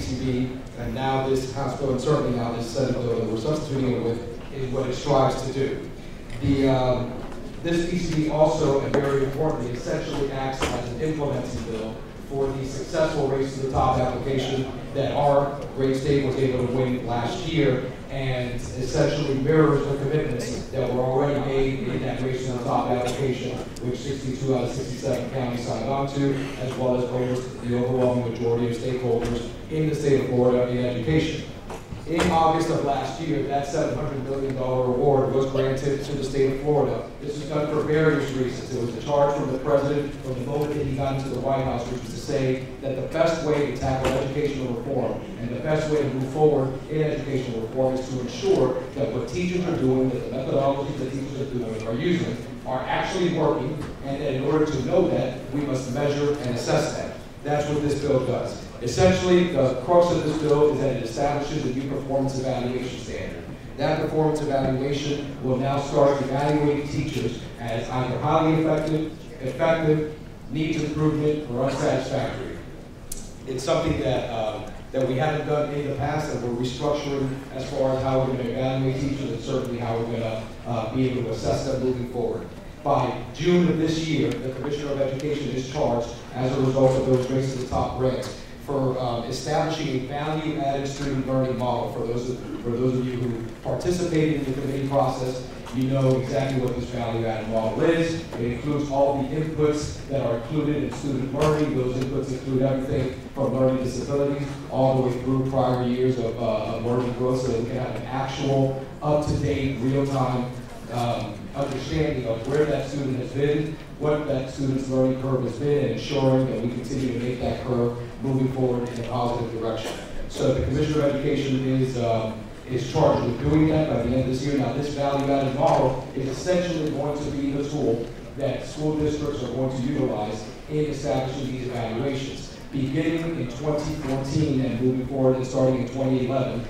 PCB, and now this House bill, and certainly now this Senate bill that we're substituting it with, is what it strives to do. This PCB also, and very importantly, essentially acts as an implementing bill for the successful Race to the Top application that our great state was able to win last year, and essentially mirrors the commitments that were already made in that Race to the Top application, which 62 out of 67 counties signed on to, as well as the overwhelming majority of stakeholders in the state of Florida in education. In August of last year, that $700 million award was granted to the state of Florida. This was done for various reasons. It was a charge from the president from the moment that he got into the White House, which was to say that the best way to tackle educational reform and the best way to move forward in educational reform is to ensure that what teachers are doing, that the methodologies that teachers are using, are actually working, and that in order to know that, we must measure and assess that. That's what this bill does. Essentially, the crux of this bill is that it establishes a new performance evaluation standard. That performance evaluation will now start evaluating teachers as either highly effective, needs improvement, or unsatisfactory. It's something that we haven't done in the past, and we're restructuring as far as how we're going to evaluate teachers, and certainly how we're going to be able to assess them moving forward. By June of this year, the Commissioner of Education is charged, as a result of those Race to the Top grants, for establishing a value-added student learning model. For those of you who participated in the committee process, you know exactly what this value-added model is. It includes all the inputs that are included in student learning. Those inputs include everything from learning disabilities all the way through prior years of learning growth, so that we can have an actual, up-to-date, real-time understanding of where that student has been, what that student's learning curve has been, and ensuring that we continue to make that curve moving forward in a positive direction. So the Commissioner of Education is charged with doing that by the end of this year. Now, this value-added model is essentially going to be the tool that school districts are going to utilize in establishing these evaluations. Beginning in 2014 and moving forward and starting in 2011,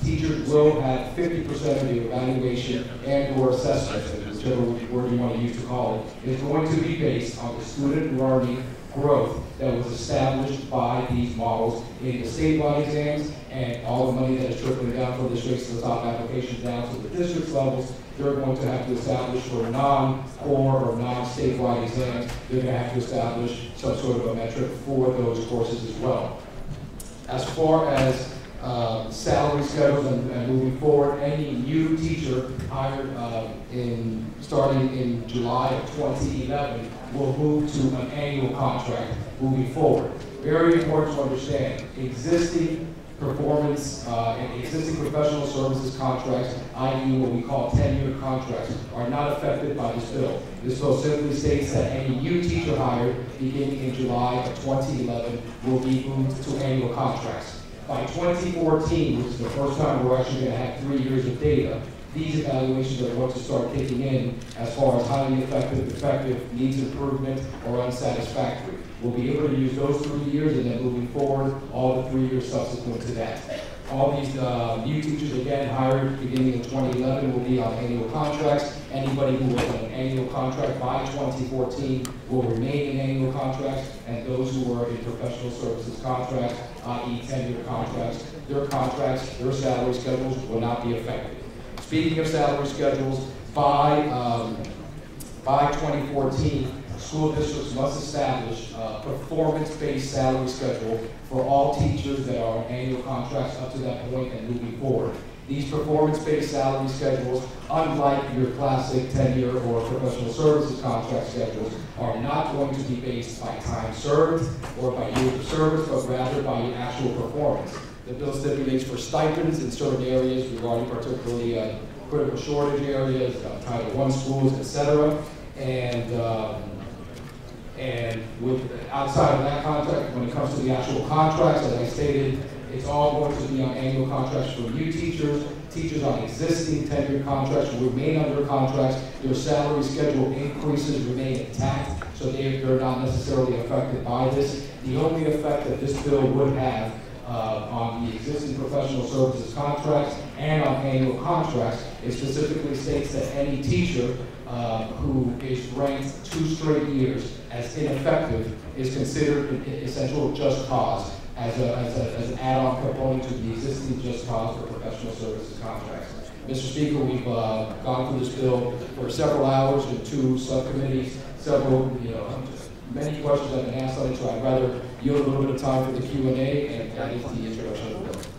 teachers will have 50% of the evaluation and/or assessment, whichever word you want to use to call it, is going to be based on the student learning growth that was established by these models in the statewide exams, and all the money that is trickling down from this Race to the Top application down to the district levels. They're going to have to establish for non-core or non-statewide exams, they're going to have to establish some sort of a metric for those courses as well. As far as salary schedules and moving forward, any new teacher hired starting in July of 2011 will move to an annual contract moving forward. Very important to understand, existing performance and existing professional services contracts, i.e. what we call 10-year contracts, are not affected by this bill. This bill simply states that any new teacher hired beginning in July of 2011 will be moved to annual contracts. By 2014, which is the first time we're actually going to have 3 years of data, these evaluations are going to start kicking in as far as highly effective, needs improvement, or unsatisfactory. We'll be able to use those 3 years, and then moving forward, all the 3 years subsequent to that. All these new teachers, again, hired beginning in 2011 will be on annual contracts. Anybody who was on an annual contract by 2014 will remain in annual contracts, and those who were in professional services contracts, i.e. 10-year contracts, their salary schedules will not be affected. Speaking of salary schedules, by 2014, school districts must establish a performance-based salary schedule for all teachers that are on annual contracts up to that point and moving forward. These performance-based salary schedules, unlike your classic 10-year or professional services contract schedules, are not going to be based by time served or by years of service, but rather by your actual performance. The bill stipulates for stipends in certain areas regarding particularly critical shortage areas, Title I schools, etc. And outside of that contract, when it comes to the actual contracts, as I stated, it's all going to be on annual contracts for new teachers. Teachers on existing 10-year contracts will remain under contracts. Their salary schedule increases remain intact, so they're not necessarily affected by this. The only effect that this bill would have on the existing professional services contracts and on annual contracts, it specifically states that any teacher who is ranked 2 straight years as ineffective is considered an essential just cause as an add-on component to the existing just cause for professional services contracts. Mr. Speaker, we've gone through this bill for several hours in 2 subcommittees, many questions have been asked on it, so I'd rather yield a little bit of time for the Q&A, and that is the introduction of the bill.